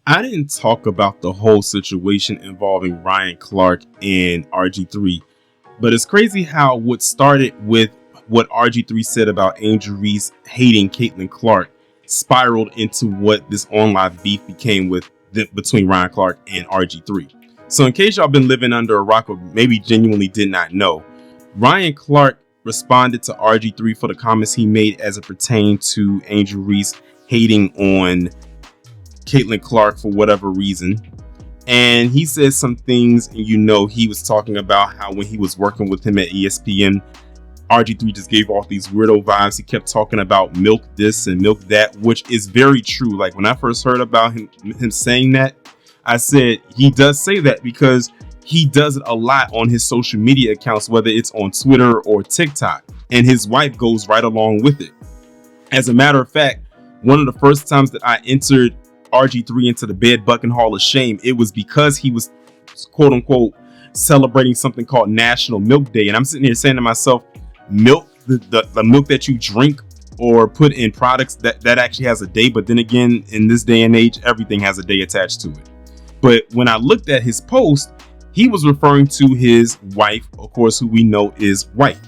I didn't talk about the whole situation involving Ryan Clark and RG3, but it's crazy how what started with what RG3 said about Angel Reese hating Caitlin Clark spiraled into what this online beef became between Ryan Clark and RG3. So in case y'all been living under a rock or maybe genuinely did not know, Ryan Clark responded to RG3 for the comments he made as it pertained to Angel Reese hating on Caitlin Clark for whatever reason. And he said some things, and he was talking about how when he was working with him at ESPN, RG3 just gave off these weirdo vibes. He kept talking about milk this and milk that, which is very true. Like when I first heard about him saying that, I said he does say that because he does it a lot on his social media accounts, whether it's on Twitter or TikTok, and his wife goes right along with it. As a matter of fact, one of the first times that I entered RG3 into the Bed Bucking Hall of Shame, it was because he was quote unquote celebrating something called National Milk Day. And I'm sitting here saying to myself, milk, the milk that you drink or put in products, that actually has a day. But then again, in this day and age, everything has a day attached to it. But when I looked at his post, he was referring to his wife, of course, who we know is white.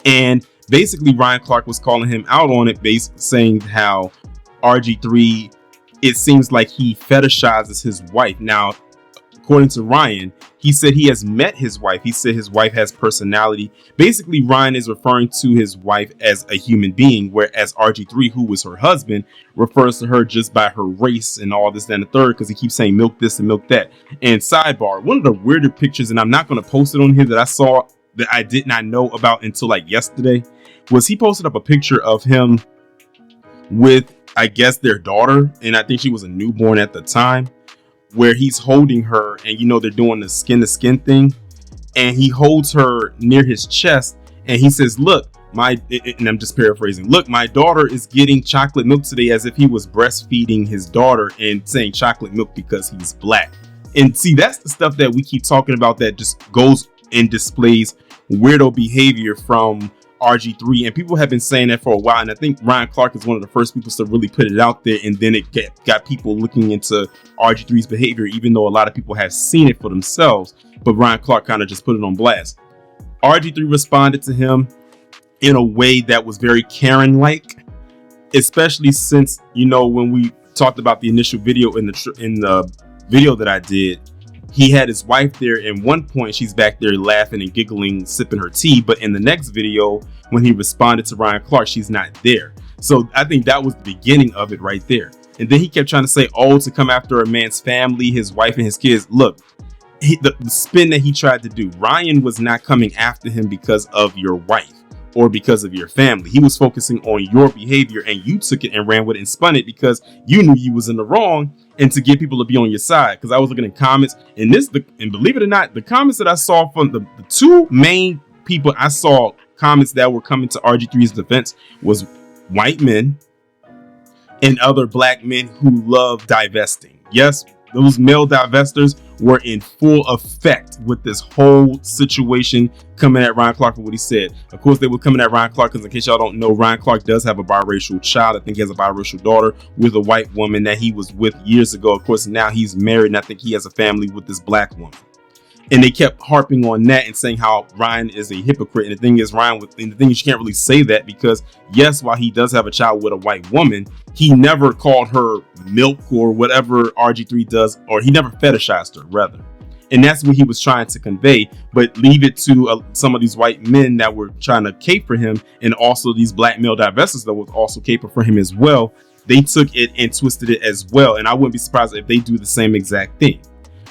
And basically Ryan Clark was calling him out on it, saying how RG3, it seems like he fetishizes his wife. Now, according to Ryan, he said he has met his wife. He said his wife has personality. Basically, Ryan is referring to his wife as a human being, whereas RG3, who was her husband, refers to her just by her race and all this, that, and the third, because he keeps saying milk this and milk that. And sidebar, one of the weirder pictures, and I'm not going to post it on here, that I saw that I did not know about until like yesterday, was he posted up a picture of him with, I guess, their daughter, and I think she was a newborn at the time, where he's holding her, and they're doing the skin to skin thing, and he holds her near his chest, and he says, look, and I'm just paraphrasing, look, my daughter is getting chocolate milk today, as if he was breastfeeding his daughter and saying chocolate milk because he's black. And see, that's the stuff that we keep talking about that just goes and displays weirdo behavior from RG3, and people have been saying that for a while, and I think Ryan Clark is one of the first people to really put it out there, and then it got people looking into RG3's behavior, even though a lot of people have seen it for themselves, but Ryan Clark kind of just put it on blast. RG3 responded to him in a way that was very Karen-like, especially since, when we talked about the initial video in the video that I did, he had his wife there. And one point, she's back there laughing and giggling, sipping her tea. But in the next video, when he responded to Ryan Clark, she's not there. So I think that was the beginning of it right there. And then he kept trying to say, to come after a man's family, his wife and his kids. Look, the spin that he tried to do, Ryan was not coming after him because of your wife or because of your family. He was focusing on your behavior, and you took it and ran with it and spun it because you knew you was in the wrong, and to get people to be on your side. Because I was looking at comments, and believe it or not, the comments that I saw from the two main people I saw comments that were coming to RG3's defense was white men and other black men who love divesting. Yes, those male divestors were in full effect with this whole situation coming at Ryan Clark for what he said. Of course, they were coming at Ryan Clark because, in case y'all don't know, Ryan Clark does have a biracial child. I think he has a biracial daughter with a white woman that he was with years ago. Of course, now he's married, and I think he has a family with this black woman. And they kept harping on that and saying how Ryan is a hypocrite. And the thing is, you can't really say that because, yes, while he does have a child with a white woman, he never called her milk or whatever RG3 does, or he never fetishized her, rather. And that's what he was trying to convey, but leave it to some of these white men that were trying to cape for him, and also these black male divestors that would also caper for him as well. They took it and twisted it as well. And I wouldn't be surprised if they do the same exact thing.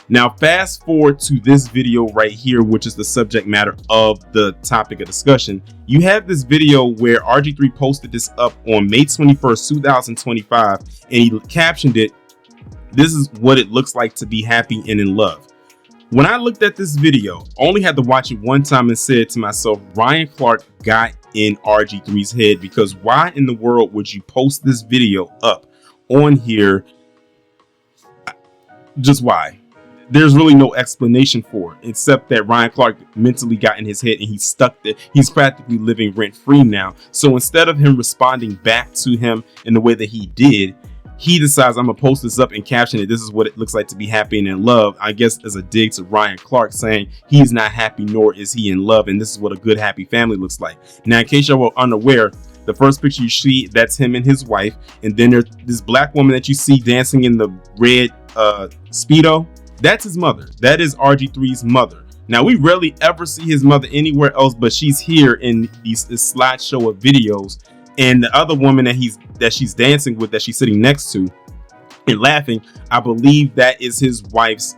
Now, fast forward to this video right here, which is the subject matter of the topic of discussion. You have this video where RG3 posted this up on May 21st, 2025, and he captioned it, "This is what it looks like to be happy and in love." When I looked at this video, I only had to watch it one time and said to myself, Ryan Clark got in RG3's head, because why in the world would you post this video up on here? Just why? There's really no explanation for it, except that Ryan Clark mentally got in his head and he's stuck there. He's practically living rent free now. So instead of him responding back to him in the way that he did, he decides, I'm gonna post this up and caption it. This is what it looks like to be happy and in love. I guess as a dig to Ryan Clark, saying he's not happy nor is he in love, and this is what a good happy family looks like. Now, in case y'all were unaware, the first picture you see, that's him and his wife, and then there's this black woman that you see dancing in the red Speedo. That's his mother. That is RG3's mother. Now, we rarely ever see his mother anywhere else, but she's here in this slideshow of videos. And the other woman that she's dancing with, that she's sitting next to and laughing, I believe that is his wife's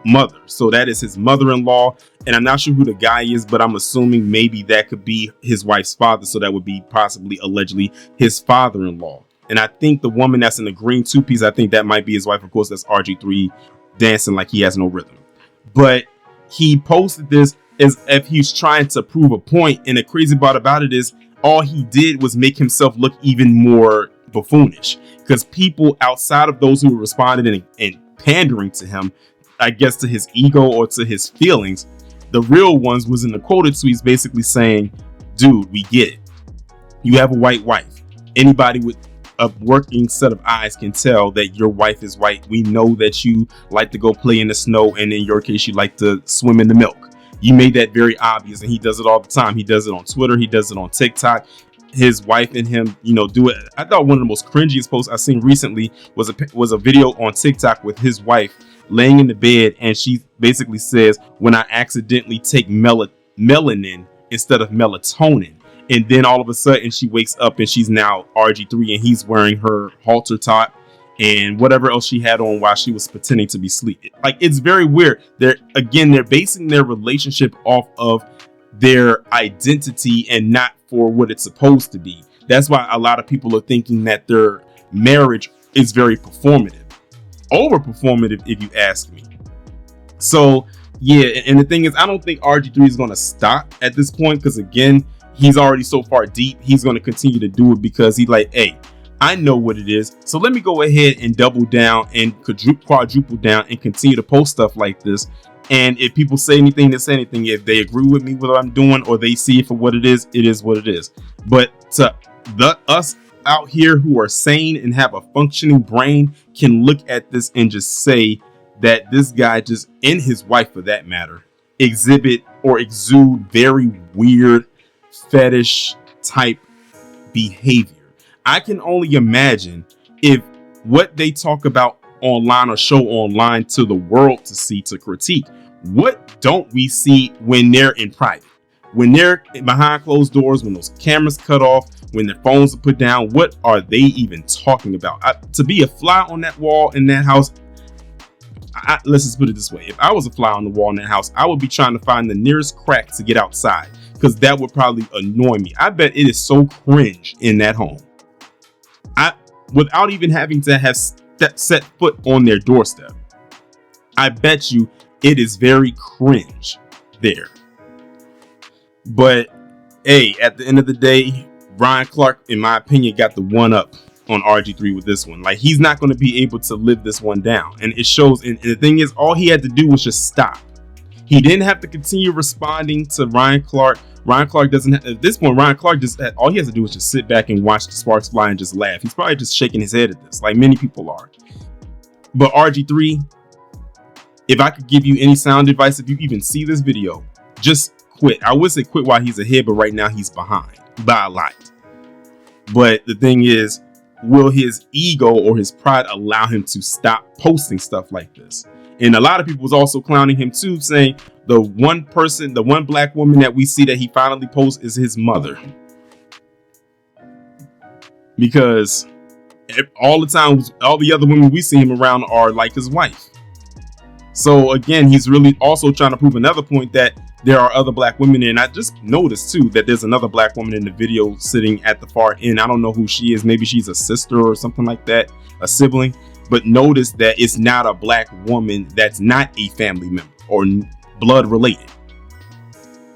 mother. So that is his mother-in-law, and I'm not sure who the guy is, but I'm assuming maybe that could be his wife's father. So that would be possibly, allegedly, his father-in-law. And I think the woman that's in the green two-piece, I think that might be his wife. Of course, that's RG3 dancing like he has no rhythm. But he posted this as if he's trying to prove a point, and the crazy part about it is all he did was make himself look even more buffoonish, because people outside of those who responded and pandering to him, I guess to his ego or to his feelings, the real ones was in the quoted tweets basically saying, dude, we get it. You have a white wife. Anybody with a working set of eyes can tell that your wife is white. We know that you like to go play in the snow, and in your case, you like to swim in the milk. You made that very obvious, and he does it all the time. He does it on Twitter. He does it on TikTok. His wife and him, do it. I thought one of the most cringiest posts I've seen recently was a video on TikTok with his wife laying in the bed, and she basically says, when I accidentally take melanin instead of melatonin. And then all of a sudden she wakes up and she's now RG3, and he's wearing her halter top and whatever else she had on while she was pretending to be asleep. Like, it's very weird. They're basing their relationship off of their identity and not for what it's supposed to be. That's why a lot of people are thinking that their marriage is very performative, over performative, if you ask me. So yeah, and the thing is, I don't think RG3 is going to stop at this point, because again, he's already so far deep. He's going to continue to do it because he's like, hey, I know what it is. So let me go ahead and double down and quadruple down and continue to post stuff like this. And if people say anything, they say anything. If they agree with me with what I'm doing, or they see it for what it is what it is. But to us out here who are sane and have a functioning brain can look at this and just say that this guy just, and his wife for that matter, exhibit or exude very weird fetish type behavior. I can only imagine if what they talk about online or show online to the world to see, to critique, what don't we see when they're in private, when they're behind closed doors, when those cameras cut off, when their phones are put down? What are they even talking about? To be a fly on that wall in that house, let's just put it this way. If I was a fly on the wall in that house, I would be trying to find the nearest crack to get outside, because that would probably annoy me. I bet it is so cringe in that home. Without even having to have set foot on their doorstep, I bet you it is very cringe there. But hey, at the end of the day, Ryan Clark, in my opinion, got the one up on RG3 with this one. Like, he's not going to be able to live this one down, and it shows. And the thing is, all he had to do was just stop. He didn't have to continue responding to Ryan Clark. Ryan Clark doesn't at this point. Ryan Clark all he has to do is just sit back and watch the sparks fly and just laugh. He's probably just shaking his head at this, like many people are. But RG3, if I could give you any sound advice, if you even see this video, just quit. I would say quit while he's ahead, but right now he's behind by a lot. But the thing is, will his ego or his pride allow him to stop posting stuff like this? And a lot of people was also clowning him too, saying the one black woman that we see that he finally posts is his mother. Because all the time, all the other women we see him around are like his wife. So again, he's really also trying to prove another point that there are other black women. And I just noticed too that there's another black woman in the video sitting at the far end. I don't know who she is. Maybe she's a sister or something like that, a sibling. But notice that it's not a black woman that's not a family member or blood related.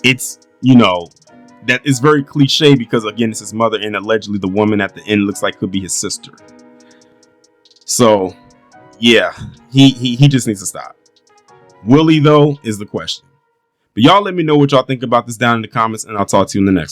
It's, that is very cliche, because again, it's his mother, and allegedly the woman at the end looks like could be his sister. So yeah, he just needs to stop. Will he though, is the question. But y'all let me know what y'all think about this down in the comments, and I'll talk to you in the next one.